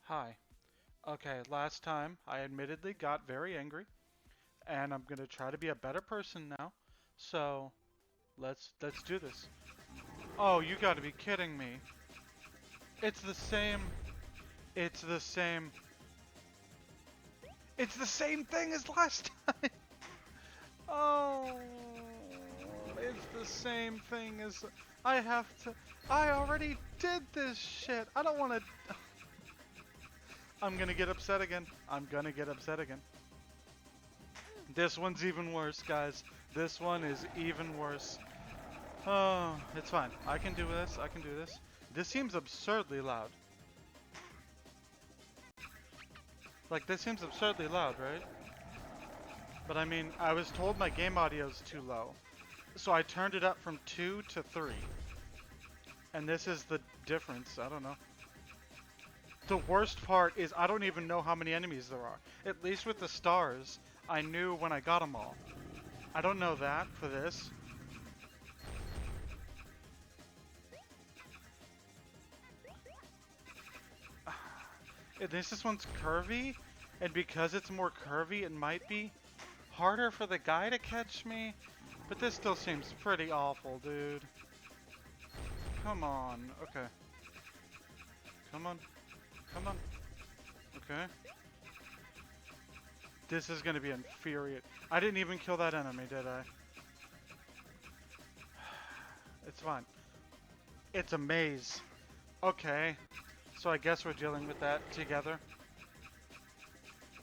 Hi. Okay, last time I admittedly got very angry, and I'm gonna try to be a better person now. So let's do this. Oh, you gotta be kidding me. It's the same. It's the same. It's the same thing as last time. Oh, it's the same thing as I have to. I already did this shit. I don't want to. I'm gonna get upset again. I'm gonna get upset again. This one's even worse, guys. This one is even worse. Oh, it's fine. I can do this. I can do this. This seems absurdly loud. Like, this seems absurdly loud, right? But I mean, I was told my game audio is too low. So I turned it up from 2 to 3. And this is the difference. I don't know. The worst part is I don't even know how many enemies there are. At least with the stars, I knew when I got them all. I don't know that for this. This one's curvy, and because it's more curvy, it might be harder for the guy to catch me. But this still seems pretty awful, dude. Come on. Okay. Come on. Come on. Okay. This is gonna be infuriating. I didn't even kill that enemy, did I? It's fine. It's a maze. Okay. So I guess we're dealing with that together.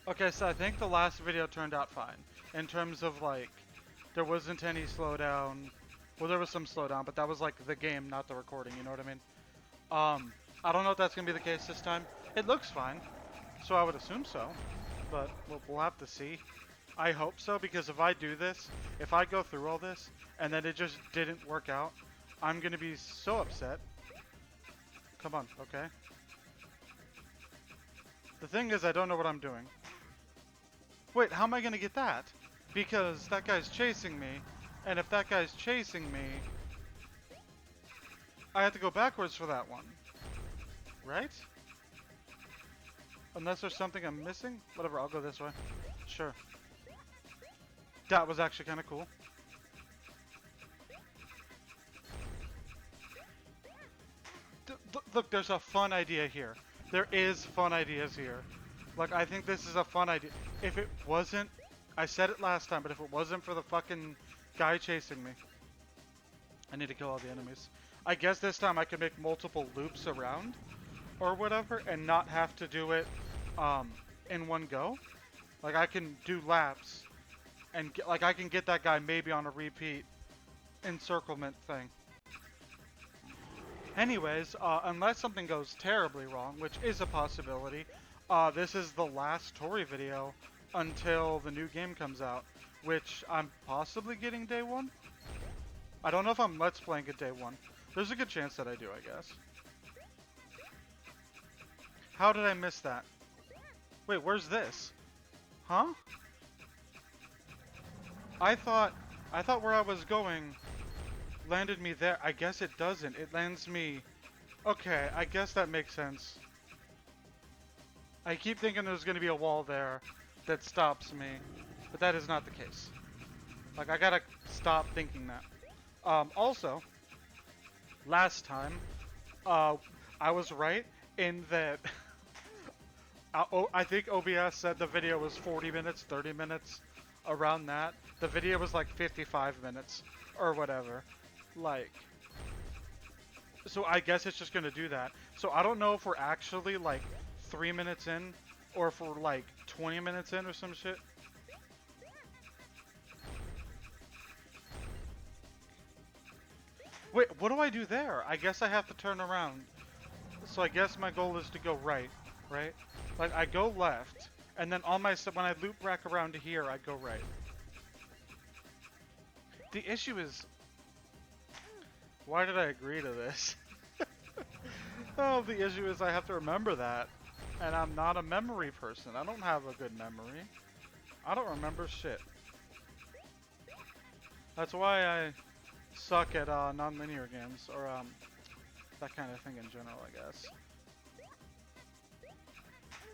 Okay, so I think the last video turned out fine. In terms of, like, there wasn't any slowdown. Well, there was some slowdown, but that was, like, the game, not the recording, you know what I mean? I don't know if that's going to be the case this time. It looks fine, so I would assume so. But we'll have to see. I hope so, because if I do this, if I go through all this, and then it just didn't work out, I'm going to be so upset. Come on, okay. The thing is, I don't know what I'm doing. Wait, how am I gonna get that? Because that guy's chasing me, and if that guy's chasing me, I have to go backwards for that one. Right? Unless there's something I'm missing? Whatever, I'll go this way. Sure. That was actually kind of cool. Look, there's a fun idea here. There is fun ideas here. Like, I think this is a fun idea. If it wasn't, I said it last time, but if it wasn't for the fucking guy chasing me, I need to kill all the enemies. I guess this time I could make multiple loops around, or whatever, and not have to do it, in one go. Like, I can do laps, and like, I can get that guy maybe on a repeat encirclement thing. Anyways, unless something goes terribly wrong, which is a possibility, this is the last Toree video until the new game comes out, which I'm possibly getting day one. I don't know if I'm Let's Playing it day one. There's a good chance that I do, I guess. How did I miss that? Wait, where's this? Huh? I thought where I was going landed me there. I guess it doesn't. It lands me... Okay, I guess that makes sense. I keep thinking there's going to be a wall there that stops me, but that is not the case. Like, I gotta stop thinking that. Also, last time, I was right in that... I think OBS said the video was 40 minutes, 30 minutes, around that. The video was like 55 minutes, or whatever. Like... So I guess it's just gonna do that. So I don't know if we're actually like 3 minutes in, or if we're like 20 minutes in or some shit. Wait, what do I do there? I guess I have to turn around. So I guess my goal is to go right, right? Like, I go left, and then on my when I loop back around to here, I go right. The issue is, why did I agree to this? Oh, the issue is I have to remember that, and I'm not a memory person. I don't have a good memory. I don't remember shit. That's why I suck at non-linear games, or that kind of thing in general, I guess.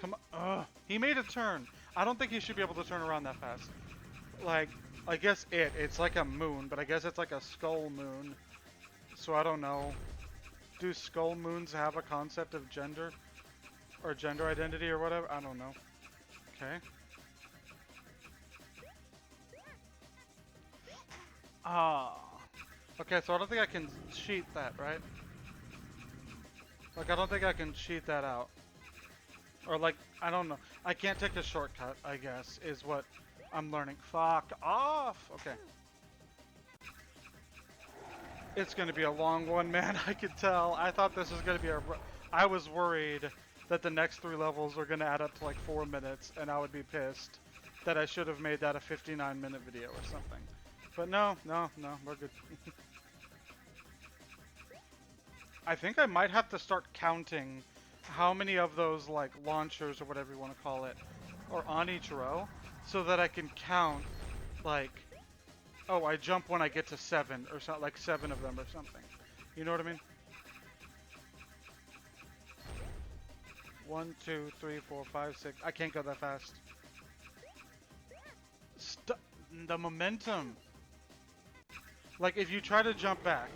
Come on. Ugh. He made a turn. I don't think he should be able to turn around that fast. Like, I guess it's like a moon, but I guess it's like a skull moon. So I don't know. Do skull moons have a concept of gender? Or gender identity or whatever? I don't know. Okay. Ah. Okay, so I don't think I can cheat that, right? Like, I don't think I can cheat that out. Or like, I don't know. I can't take a shortcut, I guess, is what I'm learning. Fuck off! Okay. It's gonna be a long one, man. I could tell. I thought this was gonna be a... I was worried that the next 3 levels were gonna add up to like 4 minutes, and I would be pissed that I should have made that a 59-minute video or something. But no, we're good. I think I might have to start counting how many of those like launchers or whatever you want to call it are on each row, so that I can count like, oh, I jump when I get to 7 or something, like 7 of them or something. You know what I mean? 1, 2, 3, 4, 5, 6. I can't go that fast. The momentum. Like, if you try to jump back,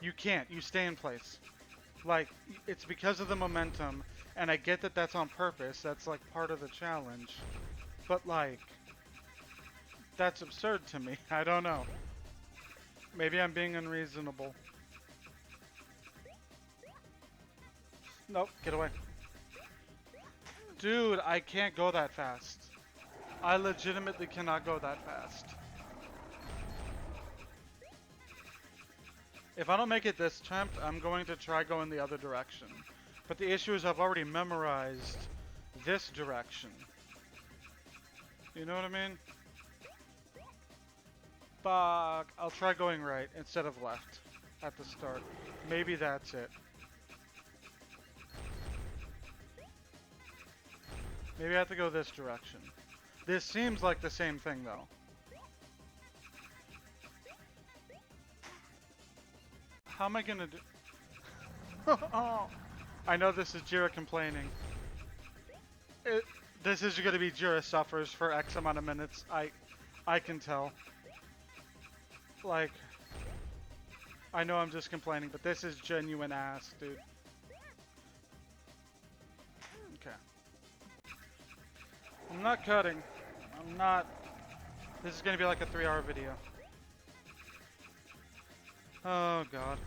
you can't. You stay in place. Like, it's because of the momentum, and I get that that's on purpose. That's, like, part of the challenge. But, like, that's absurd to me. I don't know. Maybe I'm being unreasonable. Nope, get away. Dude, I can't go that fast. I legitimately cannot go that fast. If I don't make it this attempt, I'm going to try going the other direction. But the issue is I've already memorized this direction. You know what I mean? Fuck. I'll try going right instead of left at the start. Maybe that's it. Maybe I have to go this direction. This seems like the same thing though. How am I gonna do? Oh, I know this is Jira complaining. This is gonna be Jira suffers for X amount of minutes. I can tell. Like, I know I'm just complaining, but this is genuine ass, dude. Okay. I'm not cutting. I'm not. This is gonna be like a 3-hour video. Oh god.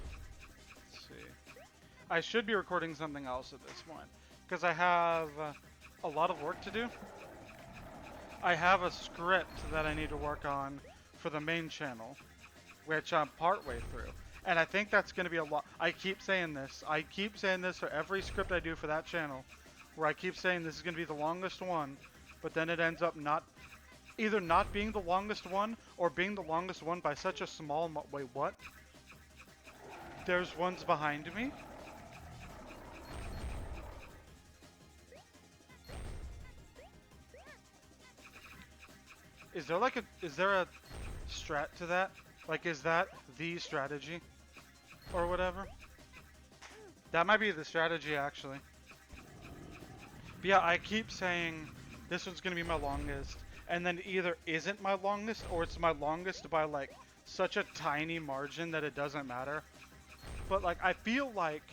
Let's see. I should be recording something else at this point, because I have a lot of work to do. I have a script that I need to work on for the main channel, which I'm partway through. And I think that's going to be a lot. I keep saying this. I keep saying this for every script I do for that channel, where I keep saying this is going to be the longest one, but then it ends up either not being the longest one, or being the longest one by such a small wait, what? There's ones behind me? Is there a strat to that? Like, is that the strategy? Or whatever? That might be the strategy, actually. But yeah, I keep saying this one's gonna be my longest, and then either isn't my longest, or it's my longest by, like, such a tiny margin that it doesn't matter. But, like, I feel like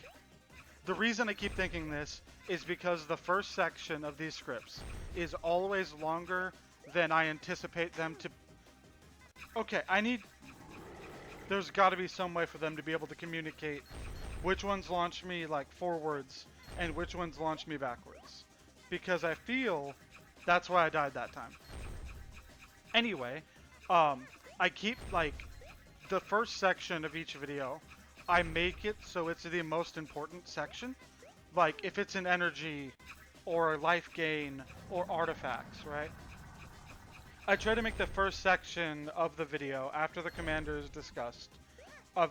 the reason I keep thinking this is because the first section of these scripts is always longer than I anticipate them to. Okay, there's got to be some way for them to be able to communicate which ones launch me, like, forwards and which ones launch me backwards. Because I feel that's why I died that time. Anyway, I keep, like, the first section of each video, I make it so it's the most important section. Like, if it's an energy, or life gain, or artifacts, right? I try to make the first section of the video, after the commander is discussed, of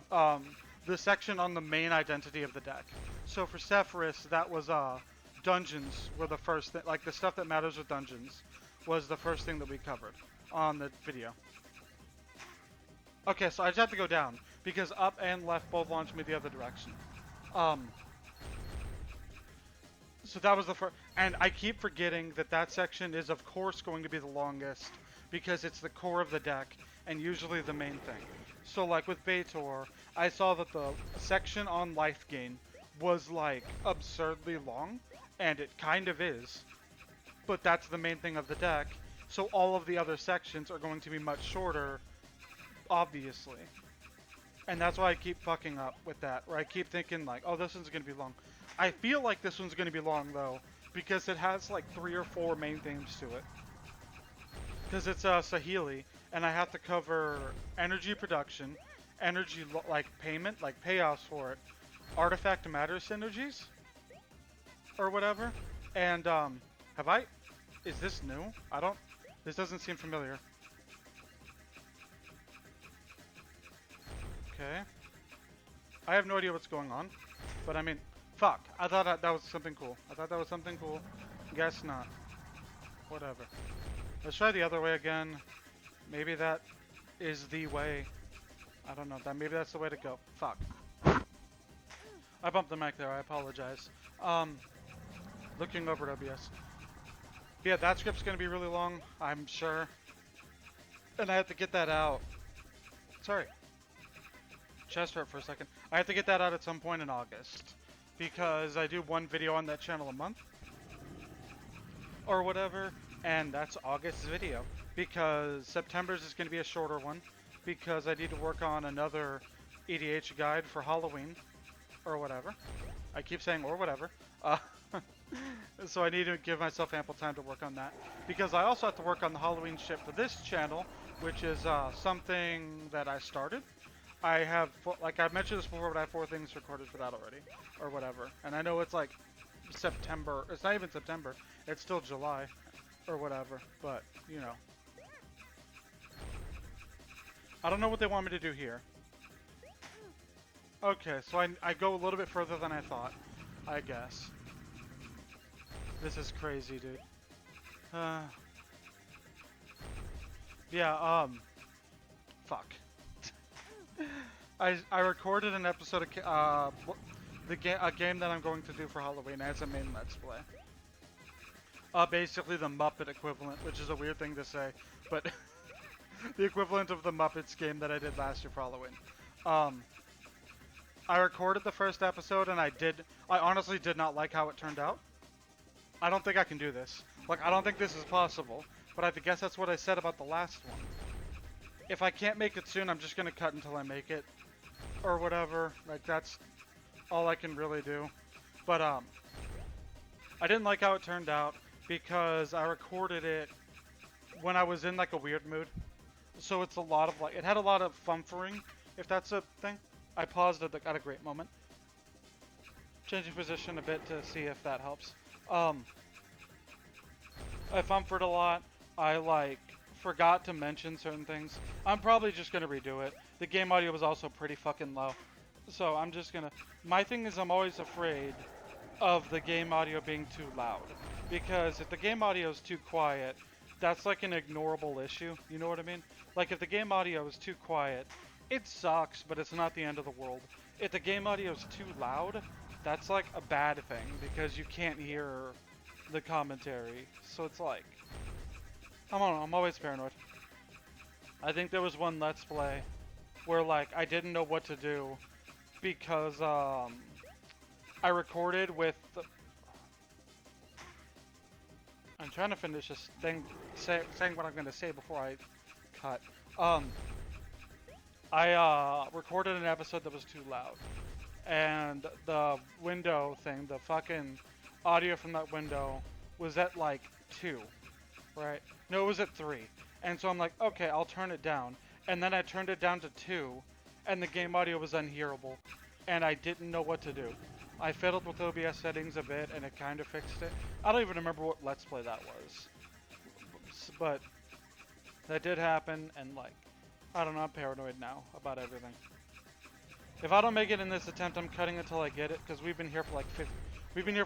the section on the main identity of the deck. So for Sephiroth, that was dungeons were the first thing, like the stuff that matters with dungeons was the first thing that we covered on the video. Okay, so I just have to go down, because up and left both launch me the other direction. So that was the first, and I keep forgetting that that section is of course going to be the longest because it's the core of the deck and usually the main thing. So like with Baitor, I saw that the section on life gain was like absurdly long, and it kind of is, but that's the main thing of the deck. So all of the other sections are going to be much shorter, obviously. And that's why I keep fucking up with that, where I keep thinking like, oh, this one's going to be long. I feel like this one's going to be long though, because it has like 3 or 4 main themes to it. Because it's Sahili, and I have to cover energy production, energy like payment, like payoffs for it, artifact matter synergies, or whatever. And have I? Is this new? I don't. This doesn't seem familiar. Okay. I have no idea what's going on, but I mean, fuck. I thought that was something cool. I thought that was something cool. Guess not. Whatever. Let's try the other way again. Maybe that is the way. I don't know. Maybe that's the way to go. Fuck. I bumped the mic there. I apologize. Looking over at OBS. Yeah, that script's gonna be really long, I'm sure. And I have to get that out. Sorry. Chest hurt for a second. I have to get that out at some point in August. Because I do one video on that channel a month. Or whatever. And that's August's video. Because September's is going to be a shorter one. Because I need to work on another EDH guide for Halloween. Or whatever. I keep saying or whatever. So I need to give myself ample time to work on that. Because I also have to work on the Halloween shit for this channel. Which is something that I started. I have, like I've mentioned this before, but I have 4 things recorded for that already. Or whatever. And I know it's like September. It's not even September. It's still July. Or whatever. But, you know. I don't know what they want me to do here. Okay, so I go a little bit further than I thought. I guess. This is crazy, dude. Yeah, fuck. I recorded an episode of a game that I'm going to do for Halloween as a main Let's Play. Basically the Muppet equivalent, which is a weird thing to say, but the equivalent of the Muppets game that I did last year for Halloween. I recorded the first episode and I honestly did not like how it turned out. I don't think I can do this. Like, I don't think this is possible, but I guess that's what I said about the last one. If I can't make it soon, I'm just gonna cut until I make it. Or whatever. Like, that's all I can really do. But, I didn't like how it turned out because I recorded it when I was in, like, a weird mood. So it's a lot of, like, it had a lot of fumfering, if that's a thing. I paused it at a great moment. Changing position a bit to see if that helps. I fumfered a lot. I, like, forgot to mention certain things. I'm probably just gonna redo it. The game audio was also pretty fucking low. So I'm just gonna... My thing is I'm always afraid of the game audio being too loud. Because if the game audio is too quiet, that's like an ignorable issue. You know what I mean? Like if the game audio is too quiet, it sucks, but it's not the end of the world. If the game audio is too loud, that's like a bad thing because you can't hear the commentary. So it's like, I don't know, I'm always paranoid. I think there was one Let's Play where like I didn't know what to do because I recorded with I'm trying to finish this thing saying what I'm going to say before I cut. I recorded an episode that was too loud. And the window thing, the fucking audio from that window was at like 2, right? No, it was at 3. And so I'm like, okay, I'll turn it down. And then I turned it down to 2, and the game audio was unhearable. And I didn't know what to do. I fiddled with OBS settings a bit, and it kind of fixed it. I don't even remember what Let's Play that was. But that did happen, and like, I don't know, I'm paranoid now about everything. If I don't make it in this attempt, I'm cutting until I get it, because we've been here for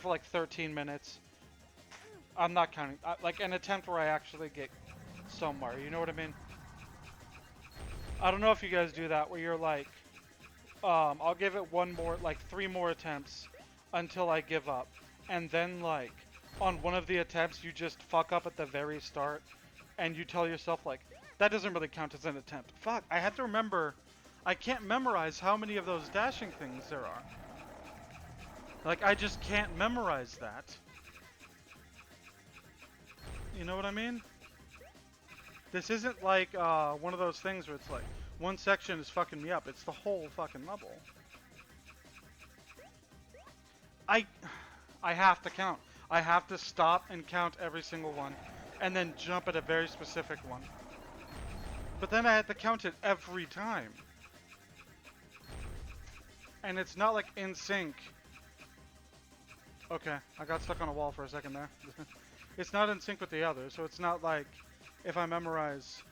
like 13 minutes. I'm not counting. Like an attempt where I actually get somewhere. You know what I mean? I don't know if you guys do that, where you're like, I'll give it 3 more attempts until I give up. and then like on one of the attempts you just fuck up at the very start, and you tell yourself like, that doesn't really count as an attempt. Fuck, I have to remember. I can't memorize how many of those dashing things there are. Like, I just can't memorize that. You know what I mean? This isn't like one of those things where it's like, one section is fucking me up. It's the whole fucking level. I have to count. I have to stop and count every single one, and then jump at a very specific one. But then I had to count it every time. And it's not like in sync. Okay, I got stuck on a wall for a second there. It's not in sync with the others, so it's not like if I memorize...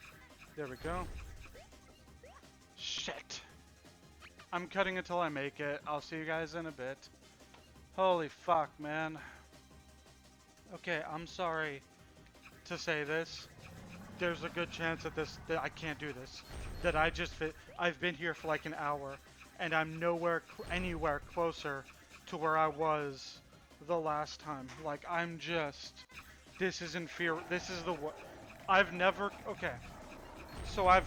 There we go. Shit. I'm cutting until I make it. I'll see you guys in a bit. Holy fuck, man. Okay, I'm sorry to say this. There's a good chance that I can't do this. That I've been here for like an hour, and I'm anywhere closer to where I was the last time. Like, I'm just... This is inferior. This is the... I've never... Okay. So I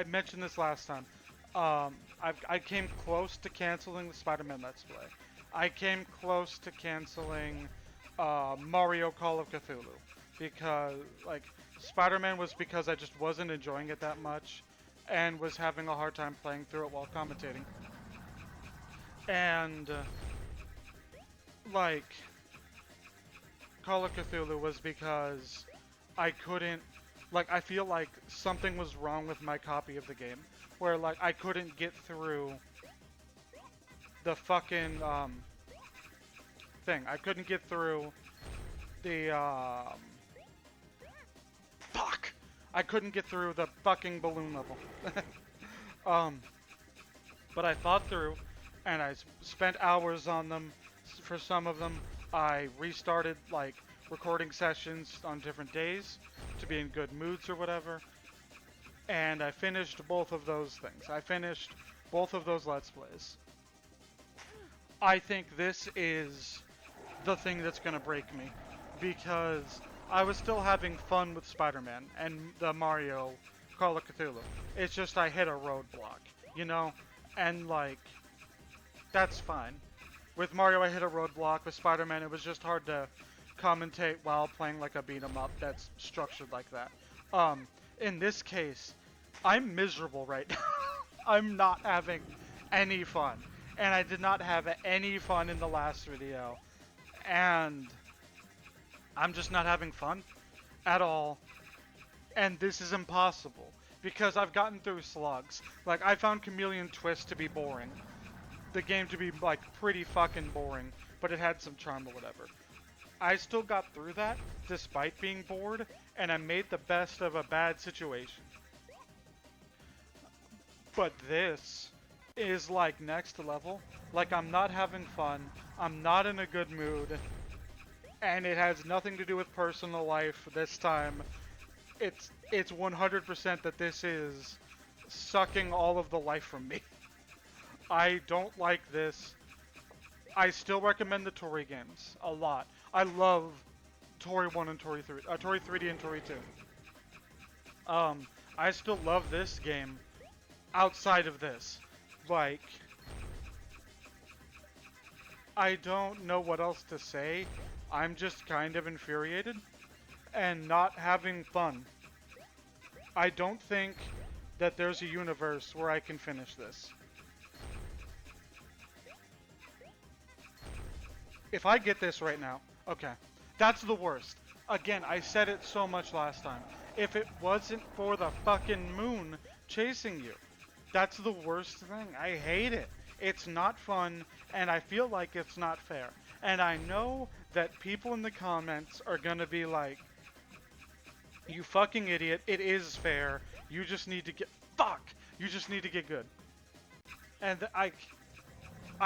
mentioned this last time. I came close to canceling the Spider-Man Let's Play. I came close to canceling Mario Call of Cthulhu. Because, like, Spider-Man was because I just wasn't enjoying it that much. And was having a hard time playing through it while commentating. And... like, Call of Cthulhu was because I couldn't, like, I feel like something was wrong with my copy of the game, where, like, I couldn't get through the fucking, thing. I couldn't get through the, fuck! I couldn't get through the fucking balloon level. But I fought through, and I spent hours on them. For some of them, I restarted, like, recording sessions on different days to be in good moods or whatever. And I finished both of those things. I finished both of those Let's Plays. I think this is the thing that's gonna break me. Because I was still having fun with Spider-Man and the Mario Call of Cthulhu. It's just I hit a roadblock, you know? And, like, that's fine. With Mario, I hit a roadblock. With Spider-Man, it was just hard to commentate while playing like a beat-em-up that's structured like that. In this case, I'm miserable right now. I'm not having any fun. And I did not have any fun in the last video. And I'm just not having fun at all. And this is impossible. Because I've gotten through slugs. Like, I found Chameleon Twist to be boring. The game to be, like, pretty fucking boring, but it had some charm or whatever. I still got through that, despite being bored, and I made the best of a bad situation. But this is, like, next level. Like, I'm not having fun, I'm not in a good mood, and it has nothing to do with personal life this time. It's 100% that this is sucking all of the life from me. I don't like this. I still recommend the Toree games a lot. I love Toree 1 and Toree 3, Toree 3D and Toree 2. I still love this game outside of this. Like, I don't know what else to say. I'm just kind of infuriated and not having fun. I don't think that there's a universe where I can finish this. If I get this right now, okay, that's the worst. Again, I said it so much last time. If it wasn't for the fucking moon chasing you, that's the worst thing. I hate it. It's not fun, and I feel like it's not fair. And I know that people in the comments are gonna be like, you fucking idiot, it is fair. You just need to get, fuck! You just need to get good. And I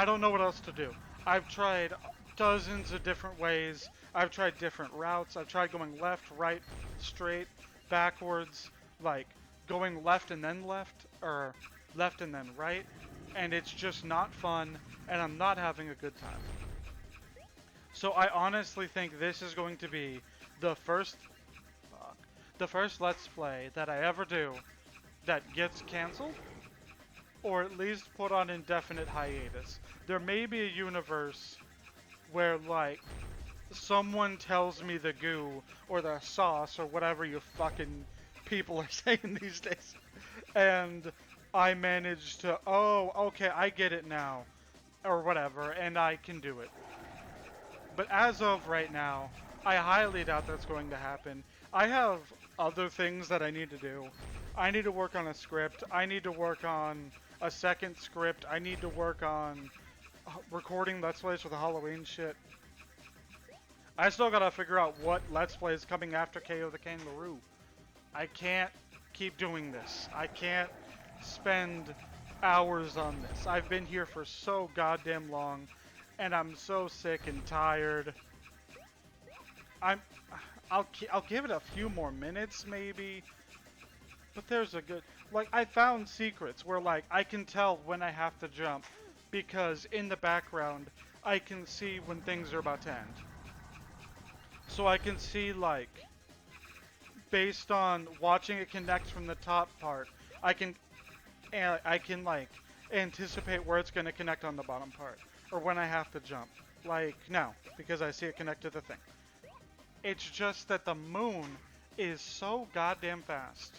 don't know what else to do. I've tried dozens of different ways. I've tried different routes. I've tried going left, right, straight, backwards, like going left and then left, or left and then right, and it's just not fun, and I'm not having a good time. So I honestly think this is going to be the first, fuck, the first Let's Play that I ever do that gets canceled, or at least put on indefinite hiatus. There may be a universe where, like, someone tells me the goo, or the sauce, or whatever you fucking people are saying these days, and I manage to, oh, okay, I get it now, or whatever, and I can do it. But as of right now, I highly doubt that's going to happen. I have other things that I need to do. I need to work on a script. I need to work on a second script. I need to work on recording Let's Plays for the Halloween shit. I still gotta figure out what Let's Play is coming after KO the Kangaroo. I can't keep doing this. I can't spend hours on this. I've been here for so goddamn long, and I'm so sick and tired. I'll give it a few more minutes maybe, but there's a good, like, I found secrets where, like, I can tell when I have to jump because in the background I can see when things are about to end. So I can see, like, based on watching it connect from the top part, I can like anticipate where it's going to connect on the bottom part, or when I have to jump, like now, because I see it connect to the thing. It's just that the moon is so goddamn fast.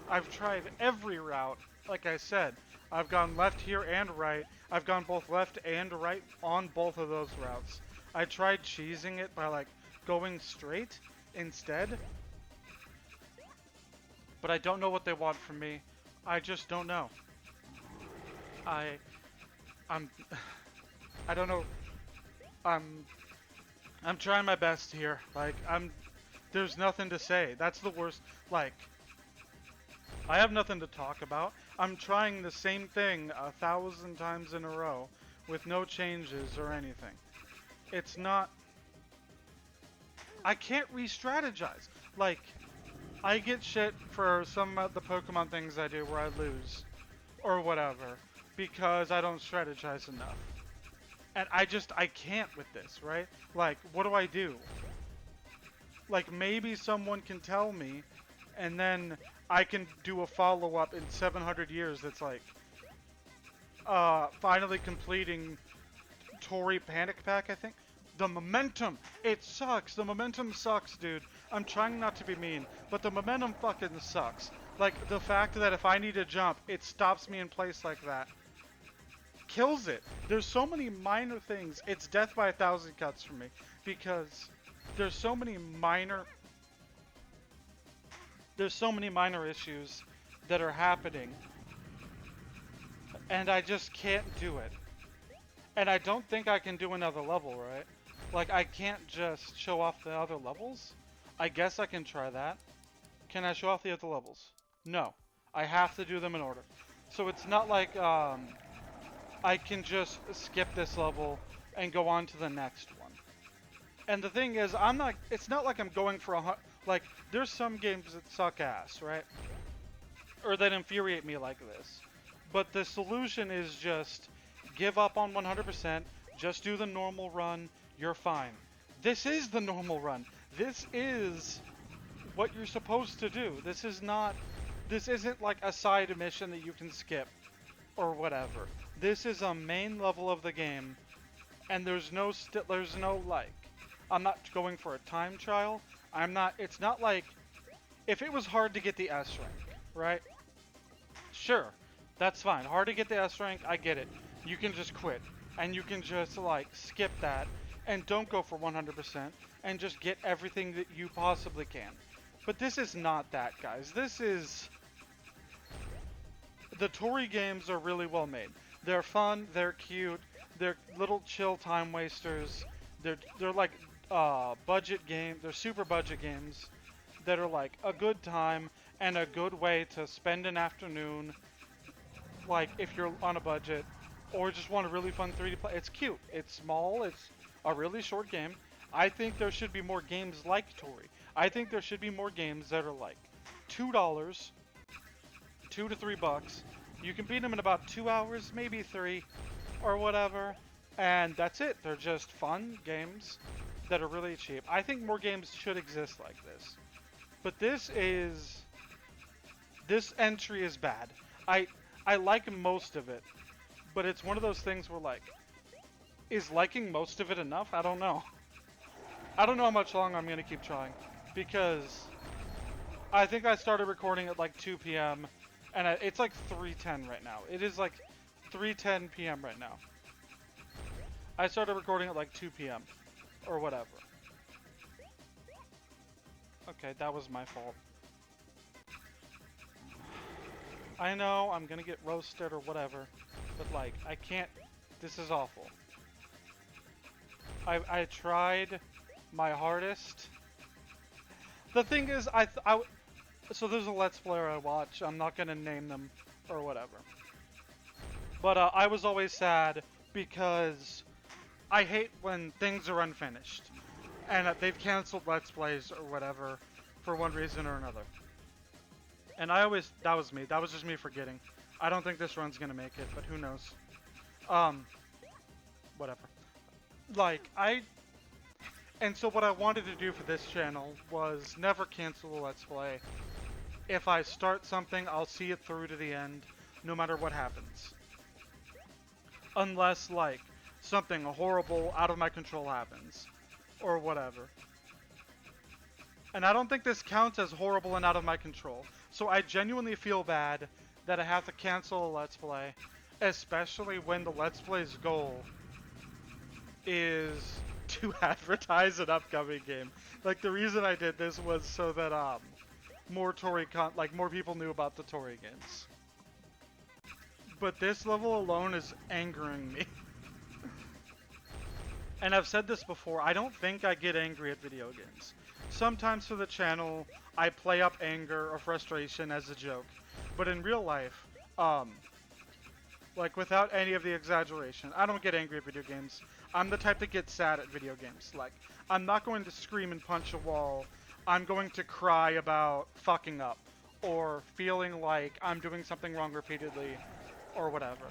I've tried every route, like I said. I've gone left here and right. I've gone both left and right on both of those routes. I tried cheesing it by, like, going straight instead, but I don't know what they want from me. I just don't know. I'm I don't know. I'm trying my best here. Like, there's nothing to say. That's the worst. Like, I have nothing to talk about. I'm trying the same thing 1,000 times in a row with no changes or anything. It's not, I can't re-strategize. Like, I get shit for some of the Pokemon things I do where I lose, or whatever, because I don't strategize enough. And I can't with this, right? Like, what do I do? Like, maybe someone can tell me, and then I can do a follow-up in 700 years that's like, finally completing Toree Panic Pack, I think. The momentum! It sucks! The momentum sucks, dude. I'm trying not to be mean, but the momentum fucking sucks. Like, the fact that if I need to jump, it stops me in place like that. Kills it. There's so many minor things. It's death by 1,000 cuts for me, because there's so many minor issues that are happening, and I just can't do it. And I don't think I can do another level, right? Like, I can't just show off the other levels? I guess I can try that. Can I show off the other levels? No. I have to do them in order. So it's not like, I can just skip this level and go on to the next one. And the thing is, it's not like I'm going for like, there's some games that suck ass, right? Or that infuriate me like this. But the solution is just give up on 100%, just do the normal run, you're fine. This is the normal run. This is what you're supposed to do. This isn't like a side mission that you can skip or whatever. This is a main level of the game, and there's no like, I'm not going for a time trial. It's not like, if it was hard to get the S rank, right? Sure, that's fine. Hard to get the S rank, I get it. You can just quit, and you can just, like, skip that, and don't go for 100%, and just get everything that you possibly can. But this is not that, guys. The Toree games are really well made. They're fun, they're cute, they're little chill time wasters. They're like budget game. They're super budget games that are like a good time and a good way to spend an afternoon. Like, if you're on a budget or just want a really fun 3D play. It's cute. It's small. It's a really short game. I think there should be more games like Toree. I think there should be more games that are like $2, $2 to $3. You can beat them in about 2 hours, maybe 3, or whatever. And that's it. They're just fun games that are really cheap. I think more games should exist like this. But this entry is bad. I like most of it, but it's one of those things where like, is liking most of it enough? I don't know. I don't know how much longer I'm gonna keep trying, because I think I started recording at like 2 p.m. and it's like 3:10 right now. It is like 3:10 p.m. right now. I started recording at like 2 p.m. or whatever. Okay, that was my fault. I know I'm gonna get roasted or whatever, but like, I can't. This is awful. I tried my hardest. The thing is, so there's a Let's Player I watch. I'm not gonna name them or whatever. But I was always sad because I hate when things are unfinished. And they've canceled Let's Plays or whatever for one reason or another. And that was me. That was just me forgetting. I don't think this run's gonna make it, but who knows. Whatever. Like, and so what I wanted to do for this channel was never cancel a Let's Play. If I start something, I'll see it through to the end, no matter what happens. Unless, like, something horrible, out of my control happens. Or whatever. And I don't think this counts as horrible and out of my control. So I genuinely feel bad that I have to cancel a Let's Play. Especially when the Let's Play's goal is to advertise an upcoming game. Like, the reason I did this was so that, more Toree more people knew about the Toree games. But this level alone is angering me. And I've said this before, I don't think I get angry at video games. Sometimes for the channel, I play up anger or frustration as a joke. But in real life, like, without any of the exaggeration, I don't get angry at video games. I'm the type that gets sad at video games. Like, I'm not going to scream and punch a wall. I'm going to cry about fucking up. Or feeling like I'm doing something wrong repeatedly. Or whatever.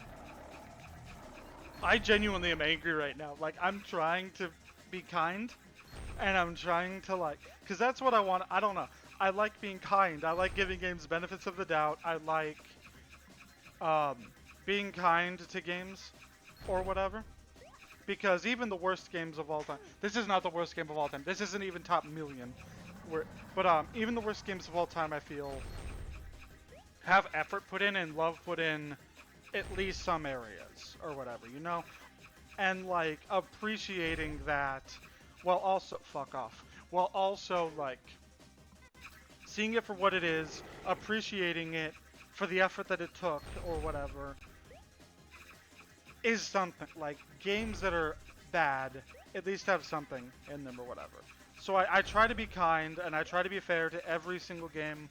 I genuinely am angry right now. Like, I'm trying to be kind. And I'm trying to, like... Because that's what I want. I don't know. I like being kind. I like giving games benefits of the doubt. I like... being kind to games. Or whatever. Because even the worst games of all time... This is not the worst game of all time. This isn't even top million. But even the worst games of all time, I feel... have effort put in and love put in at least some areas. Or whatever, you know? And, like, appreciating that... While also... Fuck off. While also, like... seeing it for what it is. Appreciating it for the effort that it took. Or whatever. Is something. Like, games that are bad at least have something in them or whatever. So I try to be kind and I try to be fair to every single game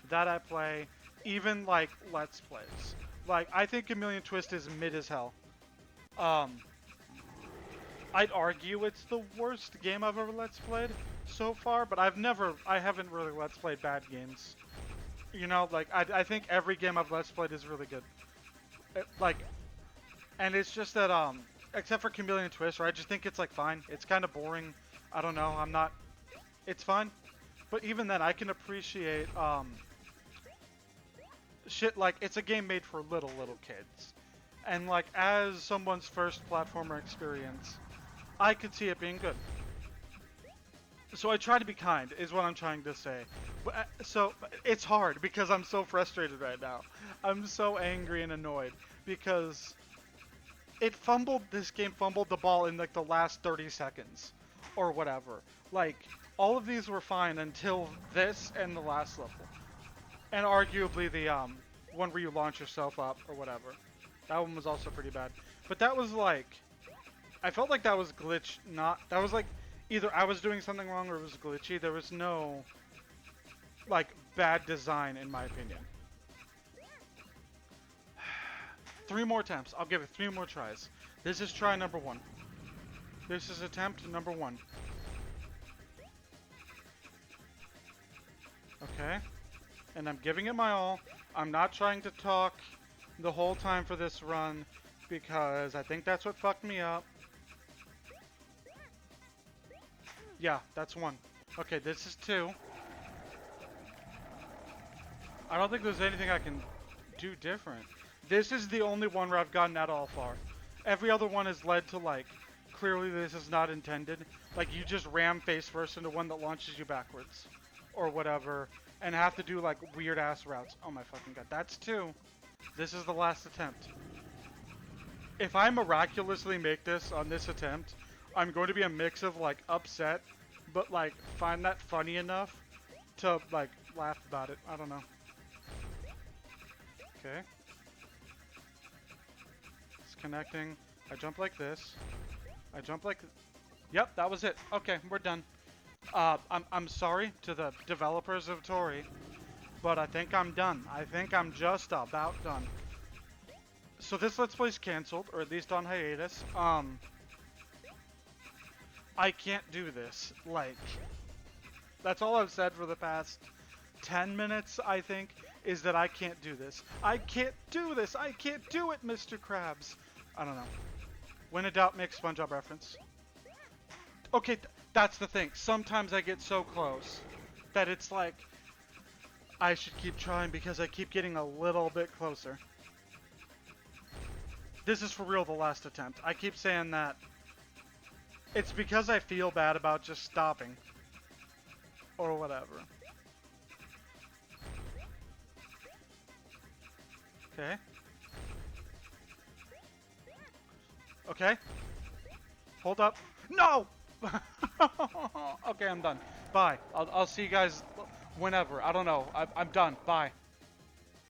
that I play. Even, like, Let's Plays. Like, I think A Million Twist is mid as hell. I'd argue it's the worst game I've ever Let's Played so far, but I haven't really Let's Played bad games. You know, like, I think every game I've Let's Played is really good. And it's just that, except for Chameleon Twist, where I just think it's, like, fine. It's kind of boring. I don't know, it's fine. But even then, I can appreciate, shit like, it's a game made for little kids. And, like, as someone's first platformer experience, I could see it being good. So I try to be kind, is what I'm trying to say. But, so, it's hard, because I'm so frustrated right now. I'm so angry and annoyed, because this game fumbled the ball in, like, the last 30 seconds. Or whatever. Like, all of these were fine until this and the last level. And arguably the, one where you launch yourself up, or whatever. That one was also pretty bad. But that was, like... I felt like that was glitch, that was, like... Either I was doing something wrong or it was glitchy. There was no, like, bad design, in my opinion. 3 more attempts. I'll give it 3 more tries. This is try number 1. This is attempt number 1. Okay. And I'm giving it my all. I'm not trying to talk the whole time for this run, because I think that's what fucked me up. Yeah, that's 1. Okay, this is 2. I don't think there's anything I can do different. This is the only one where I've gotten at all far. Every other one has led to, like, clearly this is not intended. Like, you just ram face first into one that launches you backwards. Or whatever. And have to do, like, weird-ass routes. Oh my fucking god. That's 2. This is the last attempt. If I miraculously make this on this attempt, I'm going to be a mix of, like, upset, but, like, find that funny enough to, like, laugh about it. I don't know. Okay. It's connecting. I jump like this. I jump like... Yep, that was it. Okay, we're done. I'm sorry to the developers of Toree, but I think I'm done. I think I'm just about done. So this Let's Play's canceled, or at least on hiatus. I can't do this. Like, that's all I've said for the past 10 minutes, I think, is that I can't do this. I can't do this! I can't do it, Mr. Krabs! I don't know. When in doubt, make SpongeBob reference. Okay, that's the thing. Sometimes I get so close that it's like, I should keep trying because I keep getting a little bit closer. This is for real the last attempt. I keep saying that. It's because I feel bad about just stopping. Or whatever. Okay. Okay. Hold up. No! Okay, I'm done. Bye. I'll see you guys whenever. I don't know. I'm done. Bye.